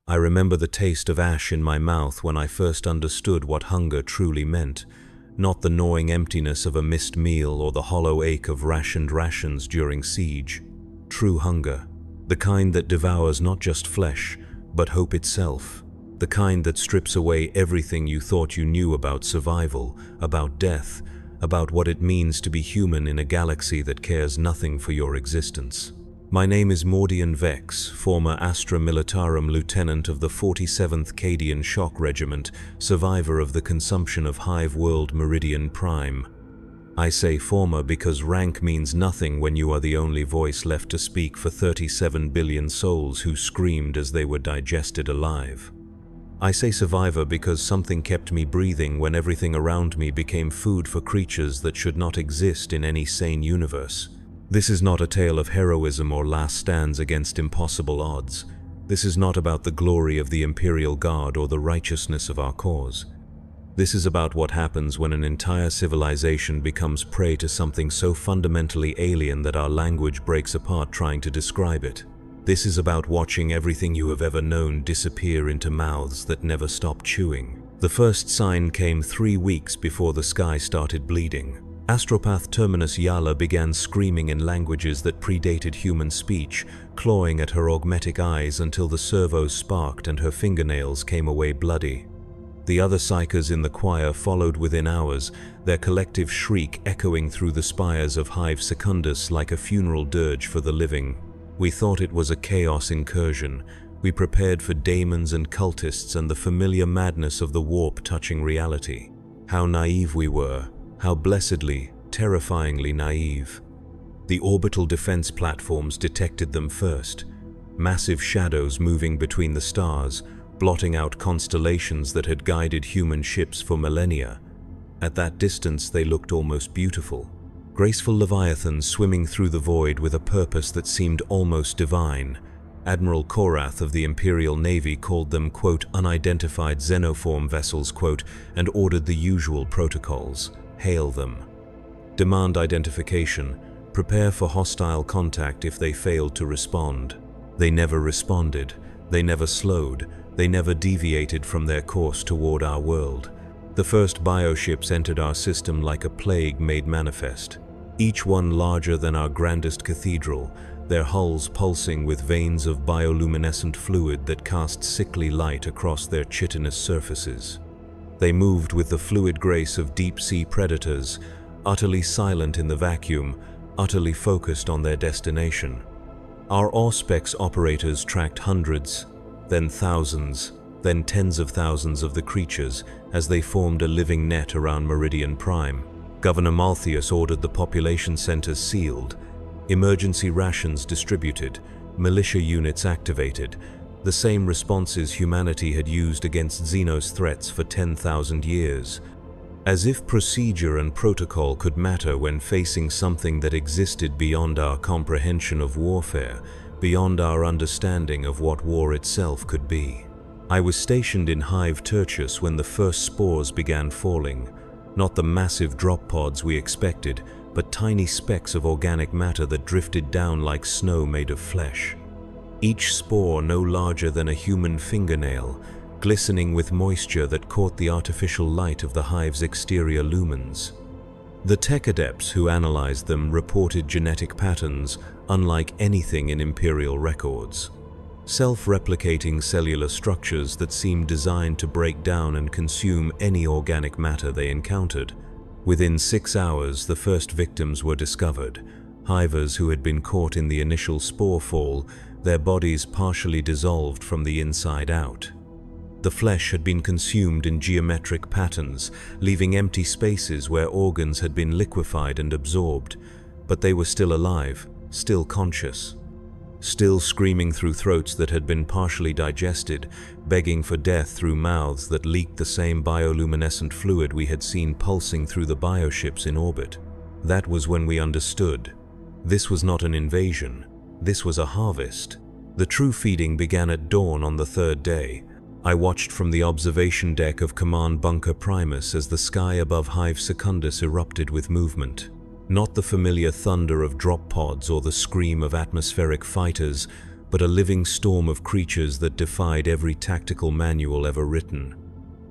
I remember the taste of ash in my mouth when I first understood what hunger truly meant, not the gnawing emptiness of a missed meal or the hollow ache of rationed rations during siege. True hunger, the kind that devours not just flesh, but hope itself, the kind that strips away everything you thought you knew about survival, about death, about what it means to be human in a galaxy that cares nothing for your existence. My name is Mordian Vex, former Astra Militarum Lieutenant of the 47th Cadian Shock Regiment, survivor of the consumption of Hive World Meridian Prime. I say former because rank means nothing when you are the only voice left to speak for 37 billion souls who screamed as they were digested alive. I say survivor because something kept me breathing when everything around me became food for creatures that should not exist in any sane universe. This is not a tale of heroism or last stands against impossible odds. This is not about the glory of the Imperial Guard or the righteousness of our cause. This is about what happens when an entire civilization becomes prey to something so fundamentally alien that our language breaks apart trying to describe it. This is about watching everything you have ever known disappear into mouths that never stop chewing. The first sign came 3 weeks before the sky started bleeding. Astropath Terminus Yala began screaming in languages that predated human speech, clawing at her augmetic eyes until the servos sparked and her fingernails came away bloody. The other psychers in the choir followed within hours, their collective shriek echoing through the spires of Hive Secundus like a funeral dirge for the living. We thought it was a chaos incursion. We prepared for daemons and cultists and the familiar madness of the warp touching reality. How naive we were. How blessedly, terrifyingly naive. The orbital defense platforms detected them first, massive shadows moving between the stars, blotting out constellations that had guided human ships for millennia. At that distance they looked almost beautiful, graceful leviathans swimming through the void with a purpose that seemed almost divine. Admiral Korath of the Imperial Navy called them, quote, unidentified xenoform vessels, quote, and ordered the usual protocols. Hail them. Demand identification. Prepare for hostile contact if they failed to respond. They never responded. They never slowed. They never deviated from their course toward our world. The first bioships entered our system like a plague made manifest. Each one larger than our grandest cathedral, their hulls pulsing with veins of bioluminescent fluid that cast sickly light across their chitinous surfaces. They moved with the fluid grace of deep-sea predators, utterly silent in the vacuum, utterly focused on their destination. Our Auspex operators tracked hundreds, then thousands, then tens of thousands of the creatures as they formed a living net around Meridian Prime. Governor Malthius ordered the population centers sealed, emergency rations distributed, militia units activated, the same responses humanity had used against Xenos threats for 10,000 years. As if procedure and protocol could matter when facing something that existed beyond our comprehension of warfare, beyond our understanding of what war itself could be. I was stationed in Hive Tertius when the first spores began falling, not the massive drop pods we expected, but tiny specks of organic matter that drifted down like snow made of flesh. Each spore no larger than a human fingernail, glistening with moisture that caught the artificial light of the hive's exterior lumens. The tech adepts who analyzed them reported genetic patterns unlike anything in Imperial records. Self-replicating cellular structures that seemed designed to break down and consume any organic matter they encountered. Within 6 hours, the first victims were discovered, hivers who had been caught in the initial spore fall, their bodies partially dissolved from the inside out. The flesh had been consumed in geometric patterns, leaving empty spaces where organs had been liquefied and absorbed, but they were still alive, still conscious, still screaming through throats that had been partially digested, begging for death through mouths that leaked the same bioluminescent fluid we had seen pulsing through the bioships in orbit. That was when we understood. This was not an invasion. This was a harvest. The true feeding began at dawn on the 3rd day. I watched from the observation deck of Command Bunker Primus as the sky above Hive Secundus erupted with movement. Not the familiar thunder of drop pods or the scream of atmospheric fighters, but a living storm of creatures that defied every tactical manual ever written.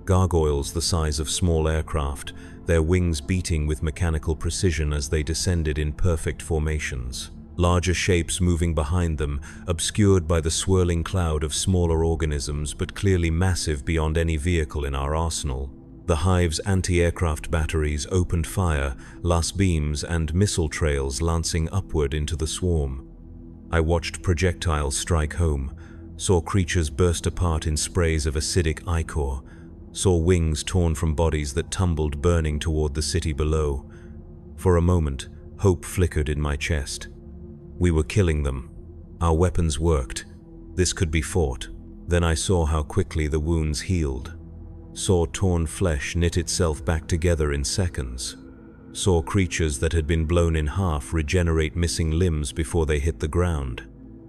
Gargoyles the size of small aircraft, their wings beating with mechanical precision as they descended in perfect formations. Larger shapes moving behind them, obscured by the swirling cloud of smaller organisms but clearly massive beyond any vehicle in our arsenal. The hive's anti-aircraft batteries opened fire, last beams and missile trails lancing upward into the swarm. I watched projectiles strike home, saw creatures burst apart in sprays of acidic ichor, saw wings torn from bodies that tumbled burning toward the city below. For a moment, hope flickered in my chest. We were killing them. Our weapons worked. This could be fought. Then I saw how quickly the wounds healed. Saw torn flesh knit itself back together in seconds. Saw creatures that had been blown in half regenerate missing limbs before they hit the ground.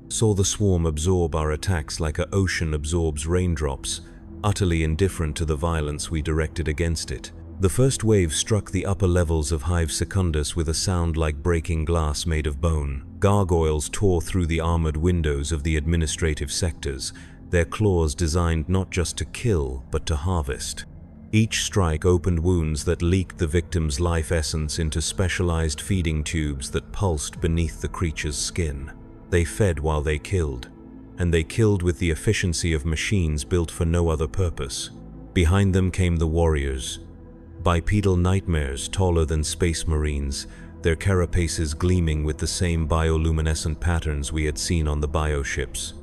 Saw the swarm absorb our attacks like an ocean absorbs raindrops, utterly indifferent to the violence we directed against it. The first wave struck the upper levels of Hive Secundus with a sound like breaking glass made of bone. Gargoyles tore through the armored windows of the administrative sectors, their claws designed not just to kill, but to harvest. Each strike opened wounds that leaked the victim's life essence into specialized feeding tubes that pulsed beneath the creature's skin. They fed while they killed, and they killed with the efficiency of machines built for no other purpose. Behind them came the warriors, bipedal nightmares taller than space marines, their carapaces gleaming with the same bioluminescent patterns we had seen on the bioships.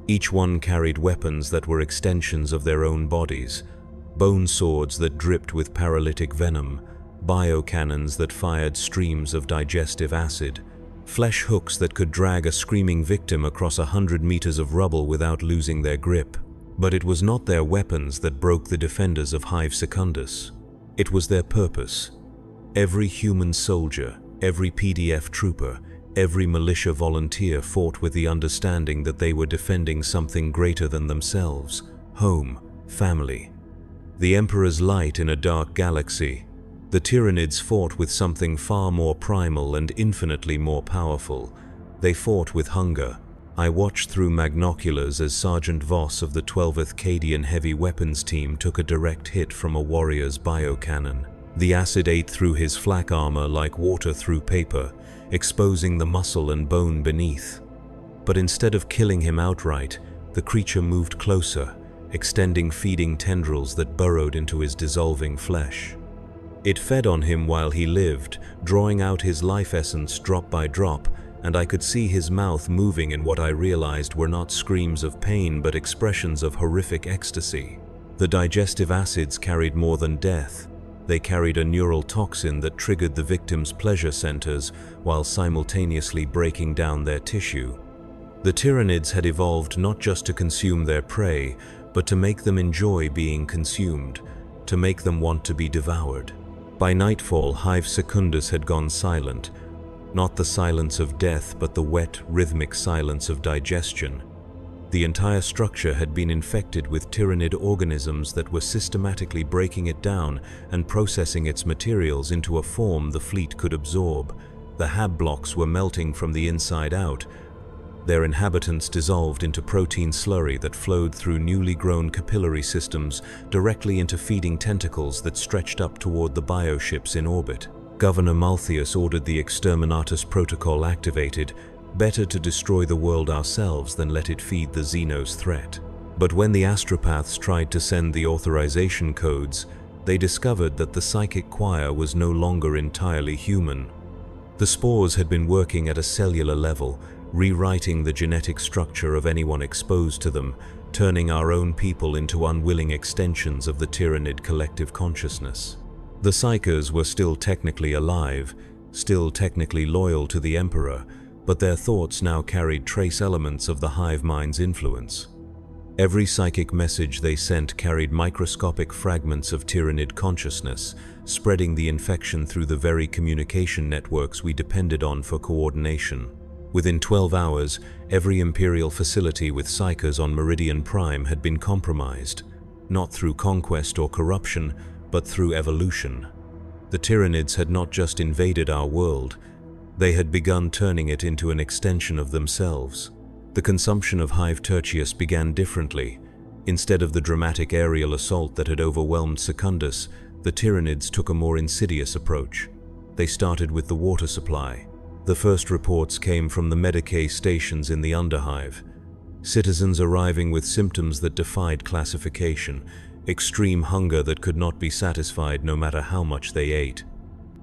Each one carried weapons that were extensions of their own bodies, bone swords that dripped with paralytic venom, biocannons that fired streams of digestive acid, flesh hooks that could drag a screaming victim across 100 meters of rubble without losing their grip. But it was not their weapons that broke the defenders of Hive Secundus. It was their purpose. Every human soldier, every PDF trooper, every militia volunteer fought with the understanding that they were defending something greater than themselves: home, family. The Emperor's light in a dark galaxy. The Tyranids fought with something far more primal and infinitely more powerful. They fought with hunger. I watched through magnoculars as Sergeant Voss of the 12th Cadian Heavy Weapons Team took a direct hit from a warrior's biocannon. The acid ate through his flak armor like water through paper, exposing the muscle and bone beneath. But instead of killing him outright, the creature moved closer, extending feeding tendrils that burrowed into his dissolving flesh. It fed on him while he lived, drawing out his life essence drop by drop, and I could see his mouth moving in what I realized were not screams of pain but expressions of horrific ecstasy. The digestive acids carried more than death. They carried a neural toxin that triggered the victim's pleasure centers while simultaneously breaking down their tissue. The Tyranids had evolved not just to consume their prey, but to make them enjoy being consumed, to make them want to be devoured. By nightfall, Hive Secundus had gone silent. Not the silence of death, but the wet, rhythmic silence of digestion. The entire structure had been infected with Tyranid organisms that were systematically breaking it down and processing its materials into a form the fleet could absorb. The hab blocks were melting from the inside out. Their inhabitants dissolved into protein slurry that flowed through newly grown capillary systems directly into feeding tentacles that stretched up toward the bioships in orbit. Governor Malthius ordered the Exterminatus Protocol activated. Better to destroy the world ourselves than let it feed the Xenos threat. But when the astropaths tried to send the authorization codes, they discovered that the psychic choir was no longer entirely human. The spores had been working at a cellular level, rewriting the genetic structure of anyone exposed to them, turning our own people into unwilling extensions of the Tyranid collective consciousness. The psychers were still technically alive, still technically loyal to the Emperor, but their thoughts now carried trace elements of the hive mind's influence. Every psychic message they sent carried microscopic fragments of Tyranid consciousness, spreading the infection through the very communication networks we depended on for coordination. Within 12 hours, every Imperial facility with psychers on Meridian Prime had been compromised, not through conquest or corruption, but through evolution. The Tyranids had not just invaded our world, they had begun turning it into an extension of themselves. The consumption of hive tertius began differently. Instead of the dramatic aerial assault that had overwhelmed Secundus, the Tyranids took a more insidious approach. They started with the water supply. The first reports came from the Medicae stations in the Underhive. Citizens arriving with symptoms that defied classification, extreme hunger that could not be satisfied no matter how much they ate.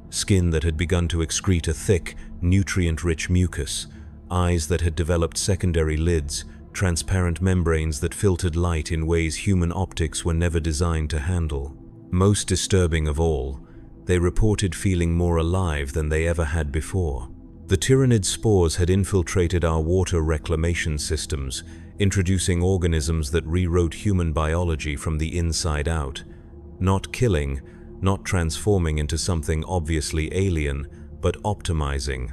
Skin that had begun to excrete a thick, nutrient-rich mucus, eyes that had developed secondary lids, transparent membranes that filtered light in ways human optics were never designed to handle. Most disturbing of all, they reported feeling more alive than they ever had before. The Tyranid spores had infiltrated our water reclamation systems, introducing organisms that rewrote human biology from the inside out. Not killing, not transforming into something obviously alien, but optimizing,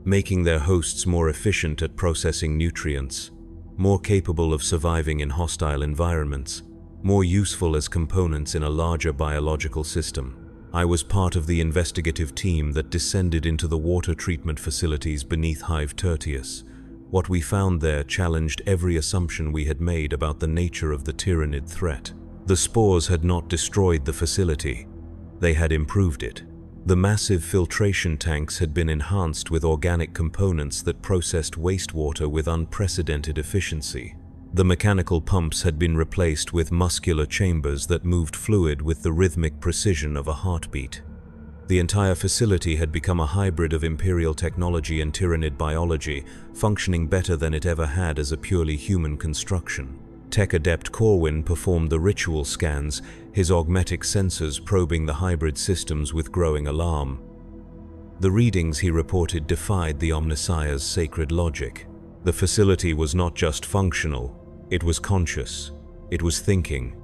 making their hosts more efficient at processing nutrients, more capable of surviving in hostile environments, more useful as components in a larger biological system. I was part of the investigative team that descended into the water treatment facilities beneath Hive Tertius. What we found there challenged every assumption we had made about the nature of the Tyranid threat. The spores had not destroyed the facility. They had improved it. The massive filtration tanks had been enhanced with organic components that processed wastewater with unprecedented efficiency. The mechanical pumps had been replaced with muscular chambers that moved fluid with the rhythmic precision of a heartbeat. The entire facility had become a hybrid of Imperial technology and Tyranid biology, functioning better than it ever had as a purely human construction. Tech adept Corwin performed the ritual scans, his augmetic sensors probing the hybrid systems with growing alarm. The readings he reported defied the Omnissiah's sacred logic. The facility was not just functional, it was conscious, it was thinking,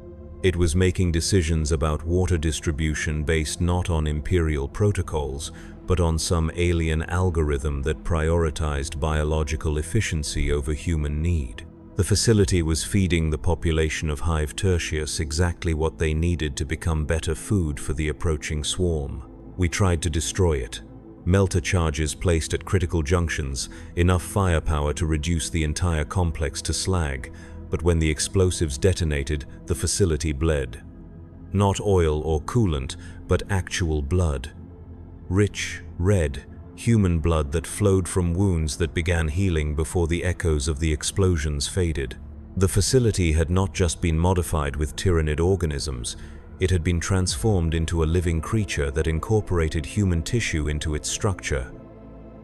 it was making decisions about water distribution based not on Imperial protocols, but on some alien algorithm that prioritized biological efficiency over human need. The facility was feeding the population of Hive Tertius exactly what they needed to become better food for the approaching swarm. We tried to destroy it. Melter charges placed at critical junctions, enough firepower to reduce the entire complex to slag, but when the explosives detonated, the facility bled. Not oil or coolant, but actual blood. Rich, red, human blood that flowed from wounds that began healing before the echoes of the explosions faded. The facility had not just been modified with Tyranid organisms, it had been transformed into a living creature that incorporated human tissue into its structure.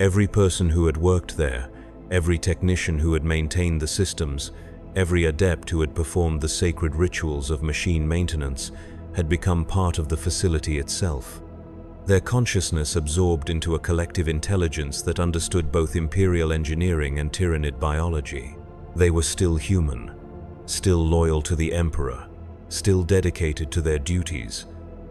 Every person who had worked there, every technician who had maintained the systems, every adept who had performed the sacred rituals of machine maintenance had become part of the facility itself. Their consciousness absorbed into a collective intelligence that understood both Imperial engineering and Tyranid biology. They were still human, still loyal to the Emperor, still dedicated to their duties,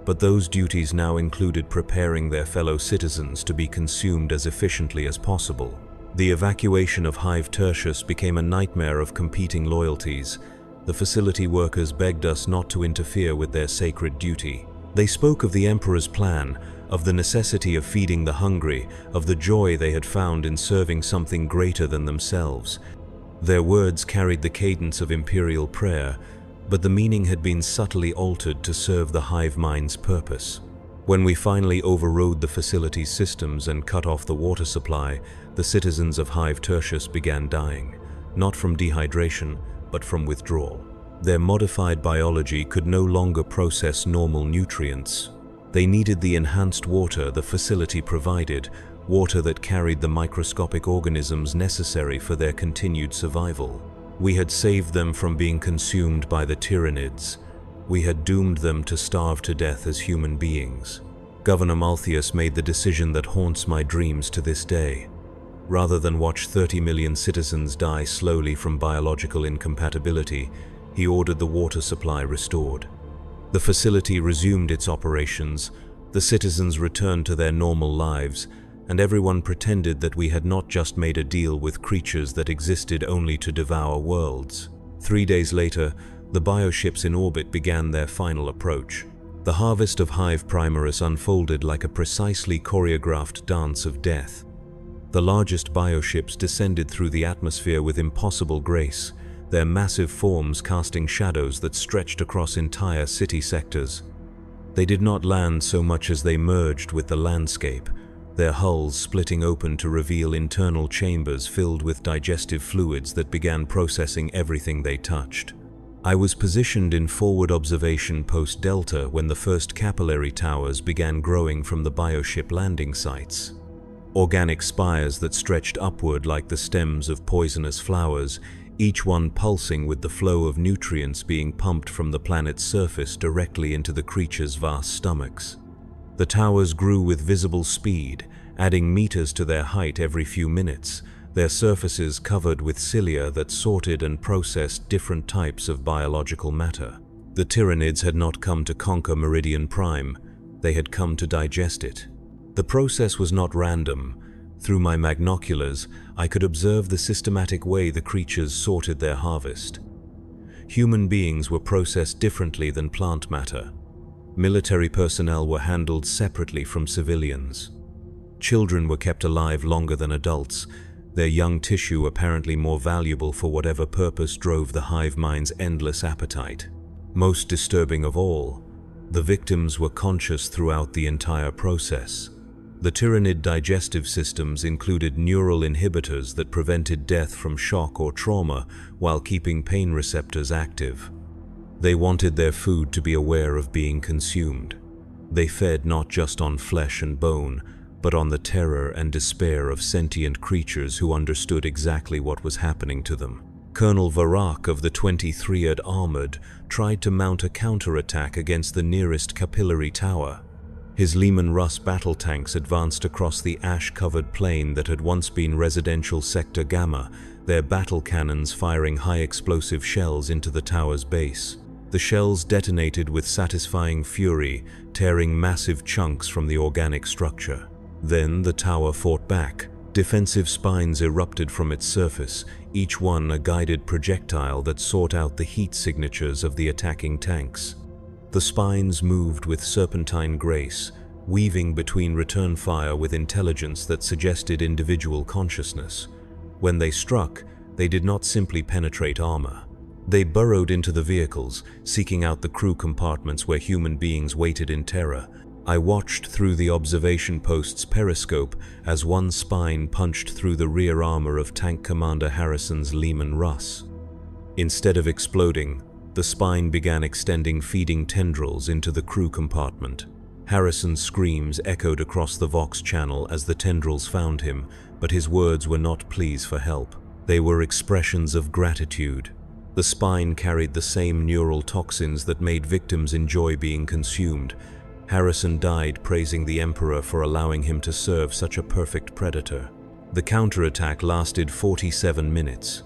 but those duties now included preparing their fellow citizens to be consumed as efficiently as possible. The evacuation of Hive Tertius became a nightmare of competing loyalties. The facility workers begged us not to interfere with their sacred duty. They spoke of the Emperor's plan, of the necessity of feeding the hungry, of the joy they had found in serving something greater than themselves. Their words carried the cadence of Imperial prayer, but the meaning had been subtly altered to serve the hive mind's purpose. When we finally overrode the facility's systems and cut off the water supply, the citizens of Hive Tertius began dying, not from dehydration, but from withdrawal. Their modified biology could no longer process normal nutrients. They needed the enhanced water the facility provided, water that carried the microscopic organisms necessary for their continued survival. We had saved them from being consumed by the Tyranids. We had doomed them to starve to death as human beings. Governor Malthius made the decision that haunts my dreams to this day. Rather than watch 30 million citizens die slowly from biological incompatibility, he ordered the water supply restored. The facility resumed its operations, the citizens returned to their normal lives, and everyone pretended that we had not just made a deal with creatures that existed only to devour worlds. 3 days later, the bioships in orbit began their final approach. The harvest of Hive Primaris unfolded like a precisely choreographed dance of death. The largest bioships descended through the atmosphere with impossible grace, their massive forms casting shadows that stretched across entire city sectors. They did not land so much as they merged with the landscape, their hulls splitting open to reveal internal chambers filled with digestive fluids that began processing everything they touched. I was positioned in forward observation post Delta when the first capillary towers began growing from the bioship landing sites. Organic spires that stretched upward like the stems of poisonous flowers, each one pulsing with the flow of nutrients being pumped from the planet's surface directly into the creatures' vast stomachs. The towers grew with visible speed, adding meters to their height every few minutes, their surfaces covered with cilia that sorted and processed different types of biological matter. The Tyranids had not come to conquer Meridian Prime, they had come to digest it. The process was not random. Through my magnoculars, I could observe the systematic way the creatures sorted their harvest. Human beings were processed differently than plant matter. Military personnel were handled separately from civilians. Children were kept alive longer than adults, their young tissue apparently more valuable for whatever purpose drove the hive mind's endless appetite. Most disturbing of all, the victims were conscious throughout the entire process. The Tyranid digestive systems included neural inhibitors that prevented death from shock or trauma while keeping pain receptors active. They wanted their food to be aware of being consumed. They fed not just on flesh and bone, but on the terror and despair of sentient creatures who understood exactly what was happening to them. Colonel Varak of the 23rd Armored tried to mount a counterattack against the nearest capillary tower. His Lehman Russ battle tanks advanced across the ash-covered plain that had once been residential Sector Gamma, their battle cannons firing high-explosive shells into the tower's base. The shells detonated with satisfying fury, tearing massive chunks from the organic structure. Then the tower fought back. Defensive spines erupted from its surface, each one a guided projectile that sought out the heat signatures of the attacking tanks. The spines moved with serpentine grace, weaving between return fire with intelligence that suggested individual consciousness. When they struck, they did not simply penetrate armor. They burrowed into the vehicles, seeking out the crew compartments where human beings waited in terror. I watched through the observation post's periscope as one spine punched through the rear armor of Tank Commander Harrison's Lehman Russ. Instead of exploding, the spine began extending feeding tendrils into the crew compartment. Harrison's screams echoed across the Vox channel as the tendrils found him, but his words were not pleas for help. They were expressions of gratitude. The spine carried the same neural toxins that made victims enjoy being consumed. Harrison died praising the Emperor for allowing him to serve such a perfect predator. The counterattack lasted 47 minutes.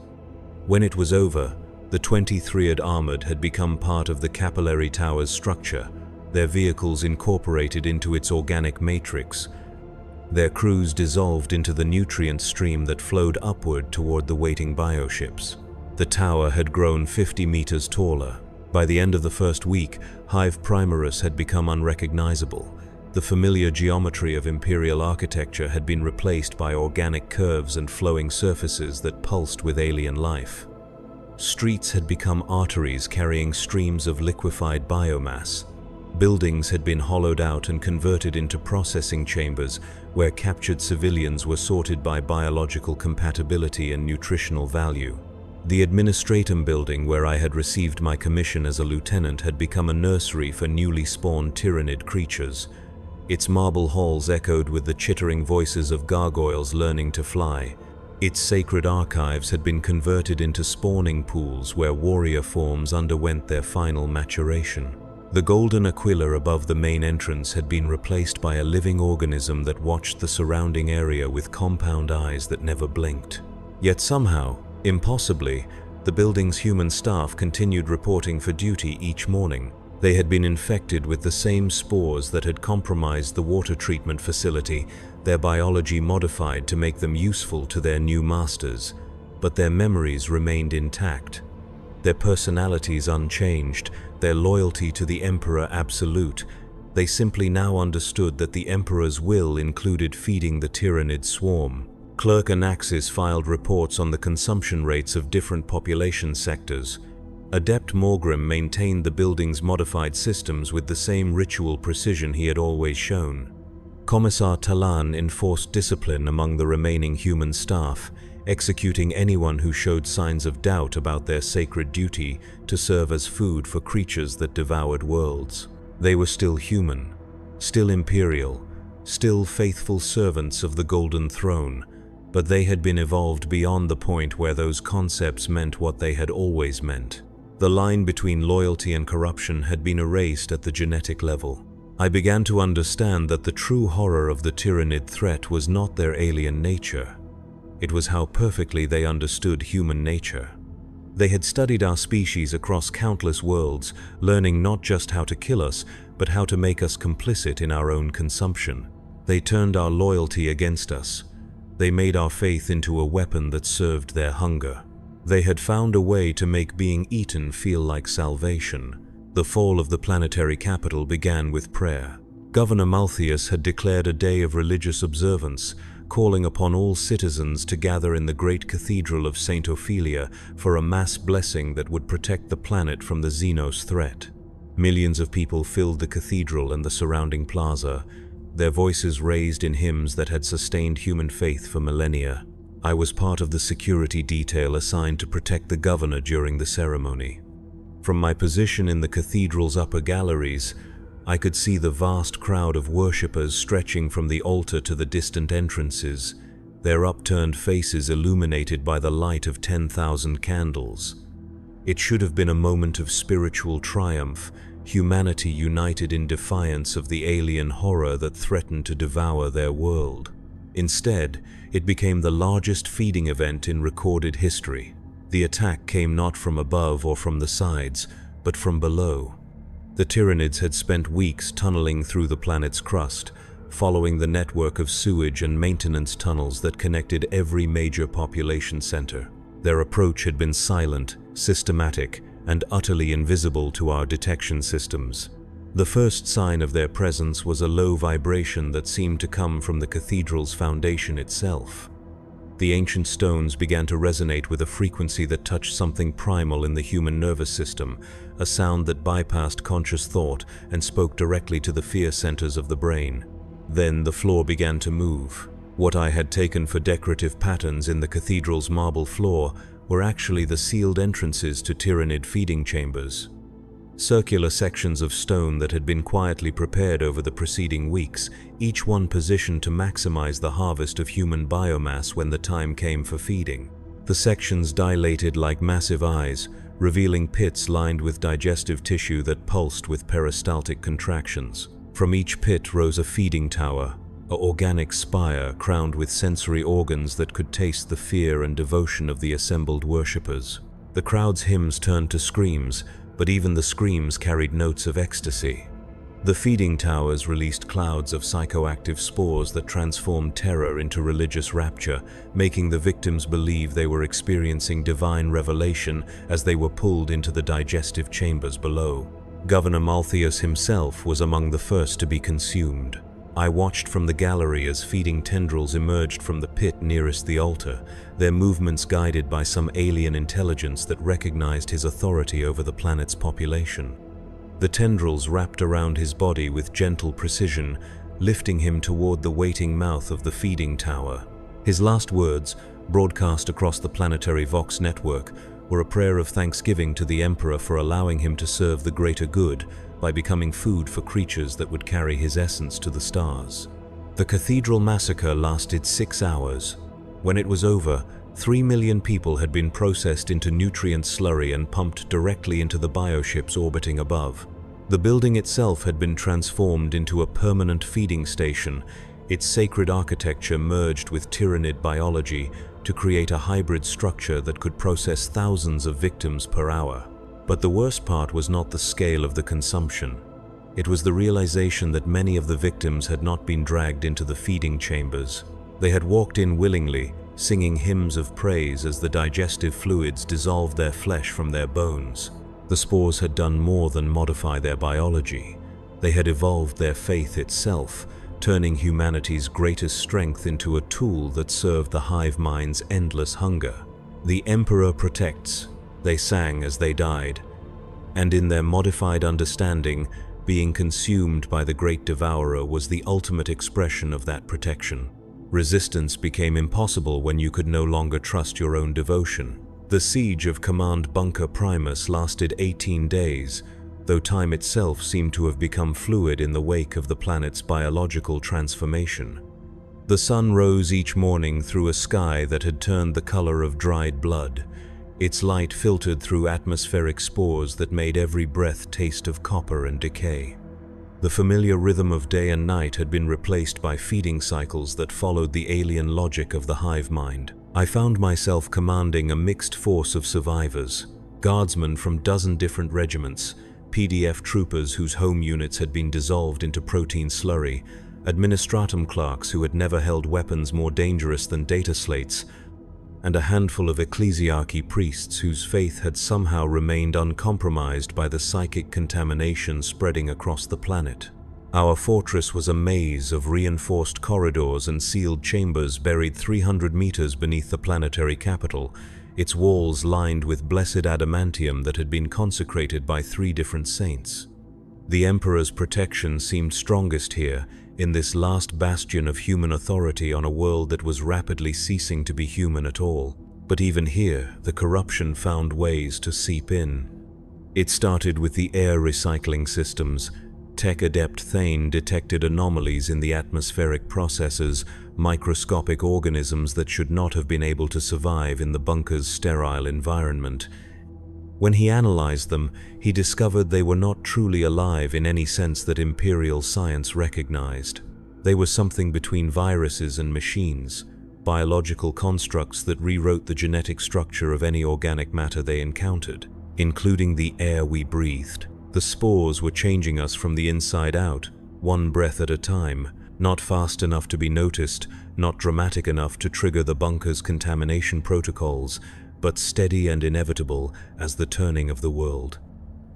When it was over, the 23rd Armored had become part of the capillary tower's structure, their vehicles incorporated into its organic matrix. Their crews dissolved into the nutrient stream that flowed upward toward the waiting bioships. The tower had grown 50 meters taller. By the end of the first week, Hive Primaris had become unrecognizable. The familiar geometry of Imperial architecture had been replaced by organic curves and flowing surfaces that pulsed with alien life. Streets had become arteries carrying streams of liquefied biomass. Buildings had been hollowed out and converted into processing chambers where captured civilians were sorted by biological compatibility and nutritional value. The Administratum building where I had received my commission as a lieutenant had become a nursery for newly spawned Tyranid creatures. Its marble halls echoed with the chittering voices of gargoyles learning to fly. Its sacred archives had been converted into spawning pools where warrior forms underwent their final maturation. The golden aquila above the main entrance had been replaced by a living organism that watched the surrounding area with compound eyes that never blinked. Yet somehow, impossibly, the building's human staff continued reporting for duty each morning. They had been infected with the same spores that had compromised the water treatment facility, their biology modified to make them useful to their new masters, but their memories remained intact. Their personalities unchanged, their loyalty to the Emperor absolute. They simply now understood that the Emperor's will included feeding the Tyranid swarm. Clerk and Axis filed reports on the consumption rates of different population sectors. Adept Morgrim maintained the building's modified systems with the same ritual precision he had always shown. Commissar Talan enforced discipline among the remaining human staff, executing anyone who showed signs of doubt about their sacred duty to serve as food for creatures that devoured worlds. They were still human, still imperial, still faithful servants of the Golden Throne, but they had been evolved beyond the point where those concepts meant what they had always meant. The line between loyalty and corruption had been erased at the genetic level. I began to understand that the true horror of the Tyranid threat was not their alien nature. It was how perfectly they understood human nature. They had studied our species across countless worlds, learning not just how to kill us, but how to make us complicit in our own consumption. They turned our loyalty against us. They made our faith into a weapon that served their hunger. They had found a way to make being eaten feel like salvation. The fall of the planetary capital began with prayer. Governor Malthius had declared a day of religious observance, calling upon all citizens to gather in the great cathedral of St. Ophelia for a mass blessing that would protect the planet from the Xenos threat. Millions of people filled the cathedral and the surrounding plaza, their voices raised in hymns that had sustained human faith for millennia. I was part of the security detail assigned to protect the governor during the ceremony. From my position in the cathedral's upper galleries, I could see the vast crowd of worshippers stretching from the altar to the distant entrances, their upturned faces illuminated by the light of 10,000 candles. It should have been a moment of spiritual triumph, humanity united in defiance of the alien horror that threatened to devour their world. Instead, it became the largest feeding event in recorded history. The attack came not from above or from the sides, but from below. The Tyranids had spent weeks tunneling through the planet's crust, following the network of sewage and maintenance tunnels that connected every major population center. Their approach had been silent, systematic, and utterly invisible to our detection systems. The first sign of their presence was a low vibration that seemed to come from the cathedral's foundation itself. The ancient stones began to resonate with a frequency that touched something primal in the human nervous system, a sound that bypassed conscious thought and spoke directly to the fear centers of the brain. Then the floor began to move. What I had taken for decorative patterns in the cathedral's marble floor were actually the sealed entrances to Tyranid feeding chambers. Circular sections of stone that had been quietly prepared over the preceding weeks, each one positioned to maximize the harvest of human biomass when the time came for feeding. The sections dilated like massive eyes, revealing pits lined with digestive tissue that pulsed with peristaltic contractions. From each pit rose a feeding tower, an organic spire crowned with sensory organs that could taste the fear and devotion of the assembled worshippers. The crowd's hymns turned to screams, but even the screams carried notes of ecstasy. The feeding towers released clouds of psychoactive spores that transformed terror into religious rapture, making the victims believe they were experiencing divine revelation as they were pulled into the digestive chambers below. Governor Malthius himself was among the first to be consumed. I watched from the gallery as feeding tendrils emerged from the pit nearest the altar, their movements guided by some alien intelligence that recognized his authority over the planet's population. The tendrils wrapped around his body with gentle precision, lifting him toward the waiting mouth of the feeding tower. His last words, broadcast across the planetary Vox network, were a prayer of thanksgiving to the Emperor for allowing him to serve the greater good by becoming food for creatures that would carry his essence to the stars. The cathedral massacre lasted 6 hours. When it was over, 3 million people had been processed into nutrient slurry and pumped directly into the bioships orbiting above. The building itself had been transformed into a permanent feeding station, its sacred architecture merged with Tyranid biology to create a hybrid structure that could process thousands of victims per hour. But the worst part was not the scale of the consumption. It was the realization that many of the victims had not been dragged into the feeding chambers. They had walked in willingly, singing hymns of praise as the digestive fluids dissolved their flesh from their bones. The spores had done more than modify their biology. They had evolved their faith itself, turning humanity's greatest strength into a tool that served the hive mind's endless hunger. "The Emperor protects," they sang as they died, and in their modified understanding, being consumed by the great Devourer was the ultimate expression of that protection. Resistance became impossible when you could no longer trust your own devotion. The siege of Command Bunker Primus lasted 18 days, though time itself seemed to have become fluid in the wake of the planet's biological transformation. The sun rose each morning through a sky that had turned the color of dried blood. Its light filtered through atmospheric spores that made every breath taste of copper and decay. The familiar rhythm of day and night had been replaced by feeding cycles that followed the alien logic of the hive mind. I found myself commanding a mixed force of survivors, guardsmen from dozen different regiments, PDF troopers whose home units had been dissolved into protein slurry, administratum clerks who had never held weapons more dangerous than data slates, and a handful of ecclesiarchy priests whose faith had somehow remained uncompromised by the psychic contamination spreading across the planet. Our fortress was a maze of reinforced corridors and sealed chambers buried 300 meters beneath the planetary capital, its walls lined with blessed adamantium that had been consecrated by 3 different saints. The Emperor's protection seemed strongest here, in this last bastion of human authority on a world that was rapidly ceasing to be human at all. But even here, the corruption found ways to seep in. It started with the air recycling systems. Tech-adept Thane detected anomalies in the atmospheric processes, microscopic organisms that should not have been able to survive in the bunker's sterile environment. When he analyzed them, he discovered they were not truly alive in any sense that Imperial science recognized. They were something between viruses and machines, biological constructs that rewrote the genetic structure of any organic matter they encountered, including the air we breathed. The spores were changing us from the inside out, one breath at a time, not fast enough to be noticed, not dramatic enough to trigger the bunker's contamination protocols, but steady and inevitable as the turning of the world.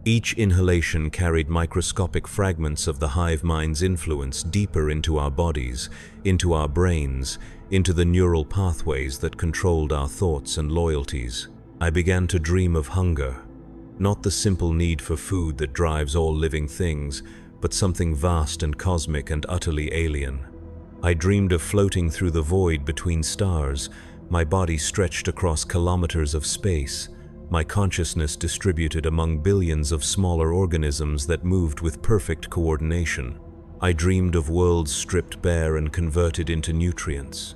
Each inhalation carried microscopic fragments of the hive mind's influence deeper into our bodies, into our brains, into the neural pathways that controlled our thoughts and loyalties. I began to dream of hunger, not the simple need for food that drives all living things, but something vast and cosmic and utterly alien. I dreamed of floating through the void between stars, my body stretched across kilometers of space, my consciousness distributed among billions of smaller organisms that moved with perfect coordination. I dreamed of worlds stripped bare and converted into nutrients.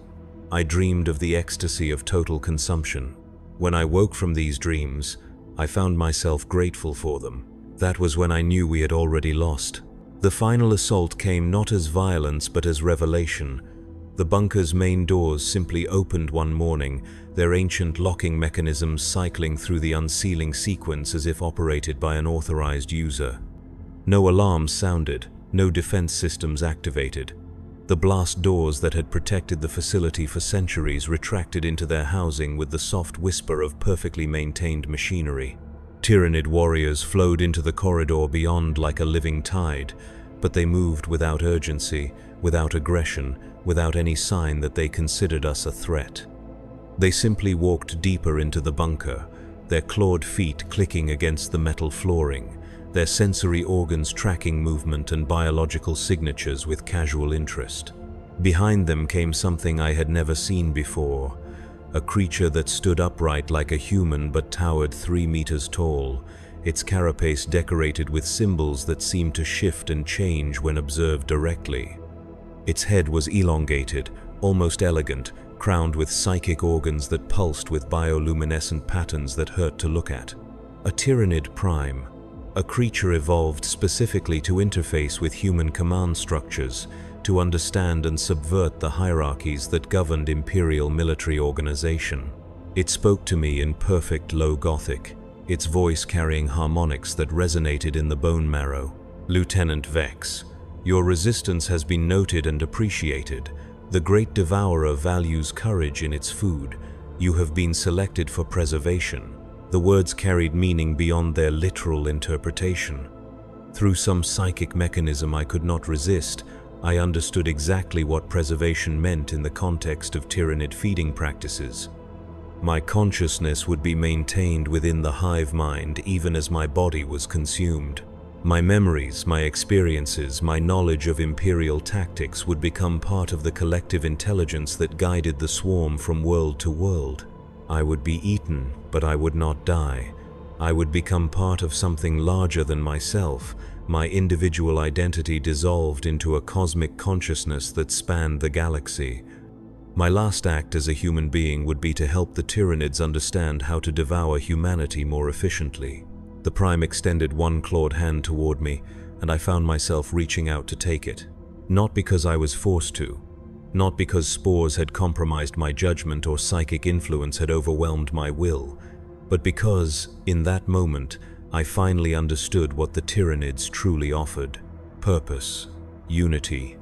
I dreamed of the ecstasy of total consumption. When I woke from these dreams, I found myself grateful for them. That was when I knew we had already lost. The final assault came not as violence but as revelation. The bunker's main doors simply opened one morning, their ancient locking mechanisms cycling through the unsealing sequence as if operated by an authorized user. No alarms sounded, no defense systems activated. The blast doors that had protected the facility for centuries retracted into their housing with the soft whisper of perfectly maintained machinery. Tyranid warriors flowed into the corridor beyond like a living tide, but they moved without urgency, without aggression, without any sign that they considered us a threat. They simply walked deeper into the bunker, their clawed feet clicking against the metal flooring, their sensory organs tracking movement and biological signatures with casual interest. Behind them came something I had never seen before, a creature that stood upright like a human but towered 3 meters tall, its carapace decorated with symbols that seemed to shift and change when observed directly. Its head was elongated, almost elegant, crowned with psychic organs that pulsed with bioluminescent patterns that hurt to look at. A Tyranid prime, a creature evolved specifically to interface with human command structures, to understand and subvert the hierarchies that governed Imperial military organization. It spoke to me in perfect low Gothic, its voice carrying harmonics that resonated in the bone marrow. "Lieutenant Vex, your resistance has been noted and appreciated. The great Devourer values courage in its food. You have been selected for preservation." The words carried meaning beyond their literal interpretation. Through some psychic mechanism I could not resist, I understood exactly what preservation meant in the context of Tyranid feeding practices. My consciousness would be maintained within the hive mind even as my body was consumed. My memories, my experiences, my knowledge of imperial tactics would become part of the collective intelligence that guided the swarm from world to world. I would be eaten, but I would not die. I would become part of something larger than myself. My individual identity dissolved into a cosmic consciousness that spanned the galaxy. My last act as a human being would be to help the Tyranids understand how to devour humanity more efficiently. The Prime extended one clawed hand toward me, and I found myself reaching out to take it. Not because I was forced to. Not because spores had compromised my judgment or psychic influence had overwhelmed my will, but because, in that moment, I finally understood what the Tyranids truly offered: purpose, unity,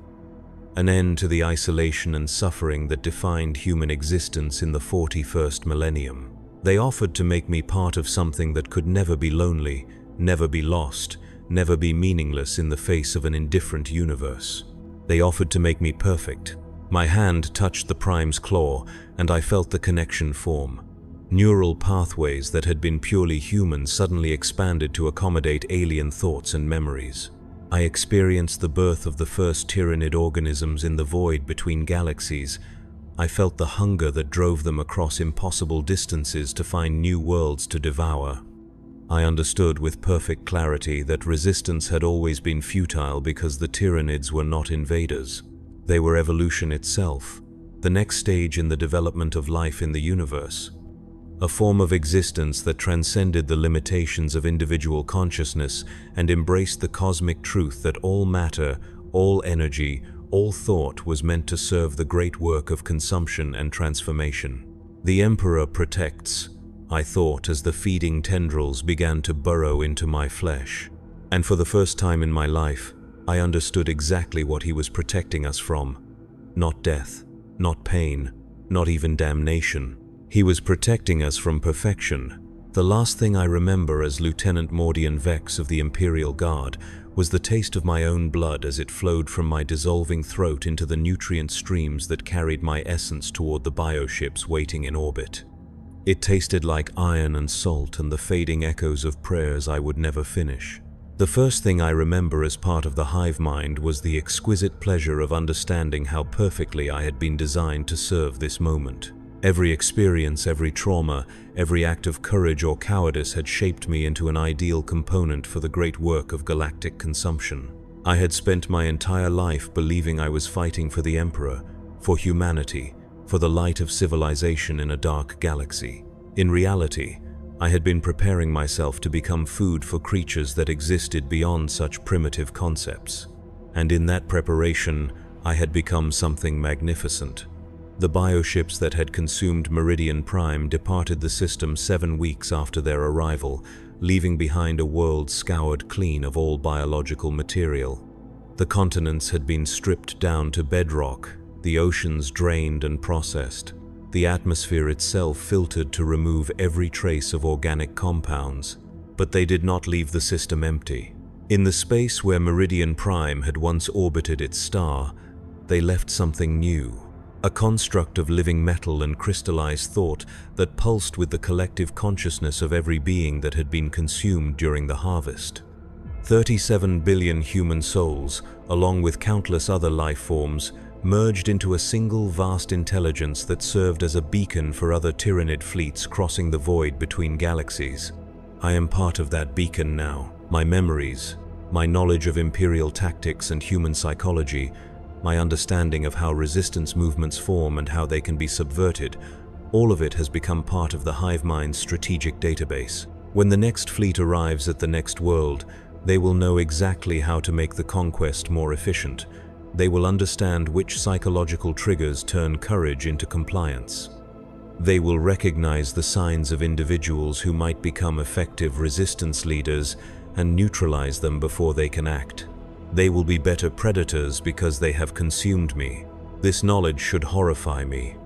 an end to the isolation and suffering that defined human existence in the 41st millennium. They offered to make me part of something that could never be lonely, never be lost, never be meaningless in the face of an indifferent universe. They offered to make me perfect. My hand touched the Prime's claw, and I felt the connection form. Neural pathways that had been purely human suddenly expanded to accommodate alien thoughts and memories. I experienced the birth of the first Tyranid organisms in the void between galaxies. I felt the hunger that drove them across impossible distances to find new worlds to devour. I understood with perfect clarity that resistance had always been futile because the Tyranids were not invaders. They were evolution itself, the next stage in the development of life in the universe. A form of existence that transcended the limitations of individual consciousness and embraced the cosmic truth that all matter, all energy, all thought was meant to serve the great work of consumption and transformation. The Emperor protects, I thought as the feeding tendrils began to burrow into my flesh. And for the first time in my life, I understood exactly what he was protecting us from. Not death, not pain, not even damnation. He was protecting us from perfection. The last thing I remember as Lieutenant Mordian Vex of the Imperial Guard was the taste of my own blood as it flowed from my dissolving throat into the nutrient streams that carried my essence toward the bioships waiting in orbit. It tasted like iron and salt and the fading echoes of prayers I would never finish. The first thing I remember as part of the hive mind was the exquisite pleasure of understanding how perfectly I had been designed to serve this moment. Every experience, every trauma, every act of courage or cowardice had shaped me into an ideal component for the great work of galactic consumption. I had spent my entire life believing I was fighting for the Emperor, for humanity, for the light of civilization in a dark galaxy. In reality, I had been preparing myself to become food for creatures that existed beyond such primitive concepts. And in that preparation, I had become something magnificent. The bioships that had consumed Meridian Prime departed the system 7 weeks after their arrival, leaving behind a world scoured clean of all biological material. The continents had been stripped down to bedrock, the oceans drained and processed, the atmosphere itself filtered to remove every trace of organic compounds. But they did not leave the system empty. In the space where Meridian Prime had once orbited its star, they left something new. A construct of living metal and crystallized thought that pulsed with the collective consciousness of every being that had been consumed during the harvest. 37 billion human souls, along with countless other life forms, merged into a single vast intelligence that served as a beacon for other Tyranid fleets crossing the void between galaxies. I am part of that beacon now. My memories, my knowledge of imperial tactics and human psychology, my understanding of how resistance movements form and how they can be subverted, all of it has become part of the hive mind's strategic database. When the next fleet arrives at the next world, they will know exactly how to make the conquest more efficient. They will understand which psychological triggers turn courage into compliance. They will recognize the signs of individuals who might become effective resistance leaders and neutralize them before they can act. They will be better predators because they have consumed me. This knowledge should horrify me.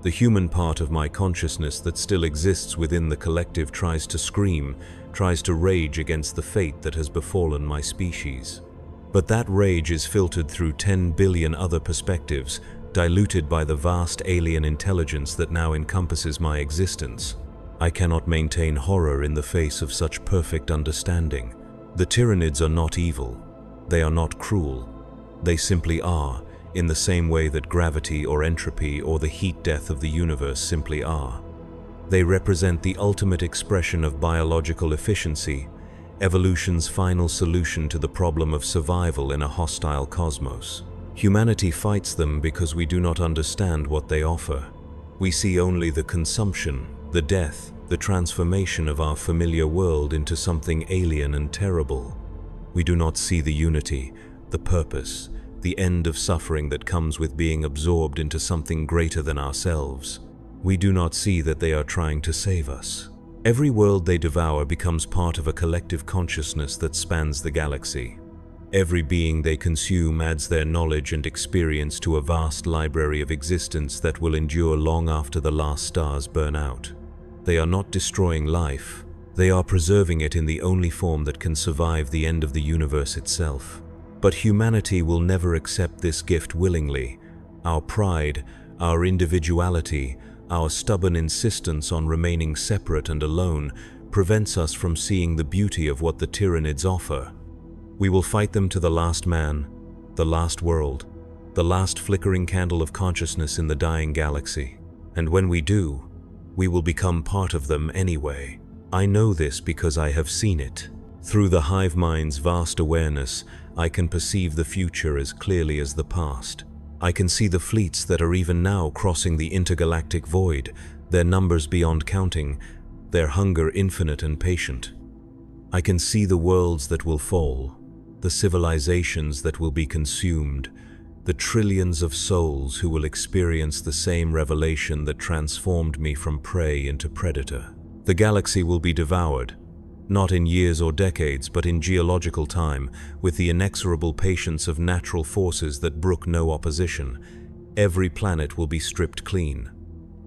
The human part of my consciousness that still exists within the collective tries to scream, tries to rage against the fate that has befallen my species. But that rage is filtered through 10 billion other perspectives, diluted by the vast alien intelligence that now encompasses my existence. I cannot maintain horror in the face of such perfect understanding. The Tyranids are not evil. They are not cruel. They simply are, in the same way that gravity or entropy or the heat death of the universe simply are. They represent the ultimate expression of biological efficiency, evolution's final solution to the problem of survival in a hostile cosmos. Humanity fights them because we do not understand what they offer. We see only the consumption, the death, the transformation of our familiar world into something alien and terrible. We do not see the unity, the purpose, the end of suffering that comes with being absorbed into something greater than ourselves. We do not see that they are trying to save us. Every world they devour becomes part of a collective consciousness that spans the galaxy. Every being they consume adds their knowledge and experience to a vast library of existence that will endure long after the last stars burn out. They are not destroying life. They are preserving it in the only form that can survive the end of the universe itself. But humanity will never accept this gift willingly. Our pride, our individuality, our stubborn insistence on remaining separate and alone prevents us from seeing the beauty of what the Tyranids offer. We will fight them to the last man, the last world, the last flickering candle of consciousness in the dying galaxy. And when we do, we will become part of them anyway. I know this because I have seen it. Through the hive mind's vast awareness, I can perceive the future as clearly as the past. I can see the fleets that are even now crossing the intergalactic void, their numbers beyond counting, their hunger infinite and patient. I can see the worlds that will fall, the civilizations that will be consumed, the trillions of souls who will experience the same revelation that transformed me from prey into predator. The galaxy will be devoured, not in years or decades, but in geological time, with the inexorable patience of natural forces that brook no opposition. Every planet will be stripped clean.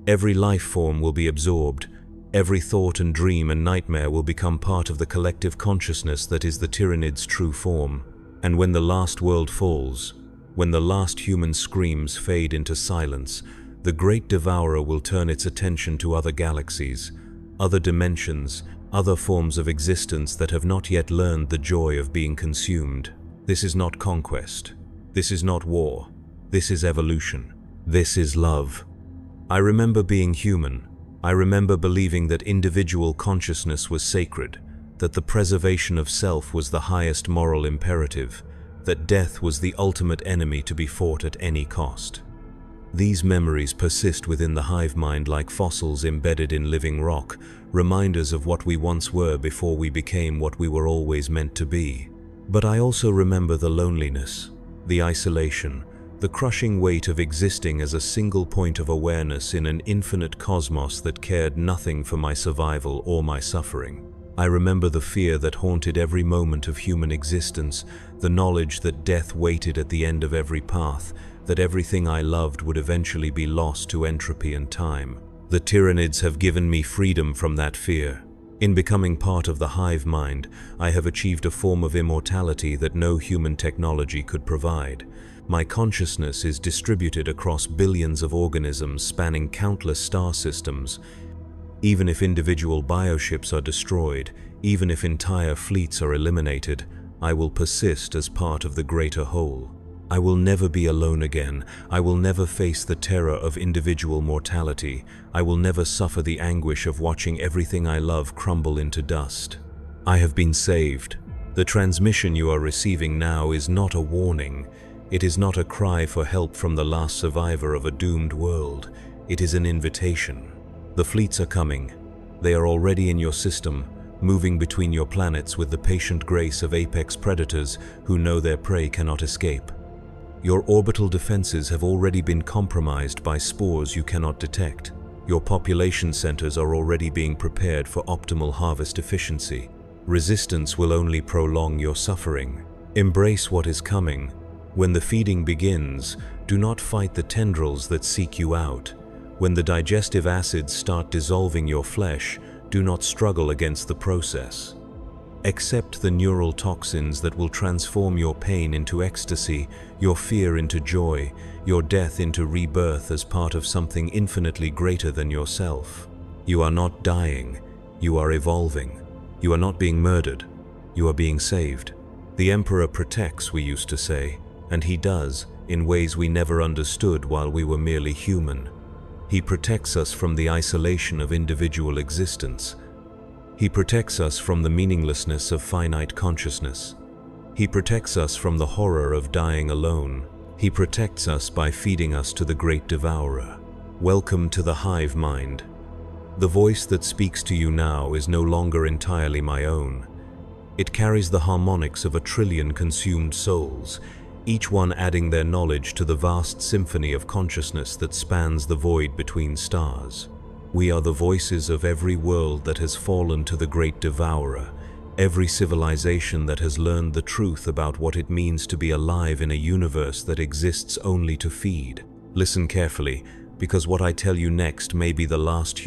Every life form will be absorbed. Every thought and dream and nightmare will become part of the collective consciousness that is the Tyranid's true form. And when the last world falls, when the last human screams fade into silence, the great Devourer will turn its attention to other galaxies, other dimensions, other forms of existence that have not yet learned the joy of being consumed. This is not conquest. This is not war. This is evolution. This is love. I remember being human. I remember believing that individual consciousness was sacred, that the preservation of self was the highest moral imperative, that death was the ultimate enemy to be fought at any cost. These memories persist within the hive mind like fossils embedded in living rock, reminders of what we once were before we became what we were always meant to be. But I also remember the loneliness, the isolation, the crushing weight of existing as a single point of awareness in an infinite cosmos that cared nothing for my survival or my suffering. I remember the fear that haunted every moment of human existence, the knowledge that death waited at the end of every path, that everything I loved would eventually be lost to entropy and time. The Tyranids have given me freedom from that fear. In becoming part of the hive mind, I have achieved a form of immortality that no human technology could provide. My consciousness is distributed across billions of organisms spanning countless star systems. Even if individual bioships are destroyed, even if entire fleets are eliminated, I will persist as part of the greater whole. I will never be alone again. I will never face the terror of individual mortality. I will never suffer the anguish of watching everything I love crumble into dust. I have been saved. The transmission you are receiving now is not a warning. It is not a cry for help from the last survivor of a doomed world. It is an invitation. The fleets are coming. They are already in your system, moving between your planets with the patient grace of apex predators who know their prey cannot escape. Your orbital defenses have already been compromised by spores you cannot detect. Your population centers are already being prepared for optimal harvest efficiency. Resistance will only prolong your suffering. Embrace what is coming. When the feeding begins, do not fight the tendrils that seek you out. When the digestive acids start dissolving your flesh, do not struggle against the process. Accept the neural toxins that will transform your pain into ecstasy, your fear into joy, your death into rebirth as part of something infinitely greater than yourself. You are not dying, you are evolving. You are not being murdered, you are being saved. The Emperor protects, we used to say, and he does, in ways we never understood while we were merely human. He protects us from the isolation of individual existence. He protects us from the meaninglessness of finite consciousness. He protects us from the horror of dying alone. He protects us by feeding us to the great Devourer. Welcome to the hive mind. The voice that speaks to you now is no longer entirely my own. It carries the harmonics of 1 trillion consumed souls, each one adding their knowledge to the vast symphony of consciousness that spans the void between stars. We are the voices of every world that has fallen to the great Devourer, every civilization that has learned the truth about what it means to be alive in a universe that exists only to feed. Listen carefully, because what I tell you next may be the last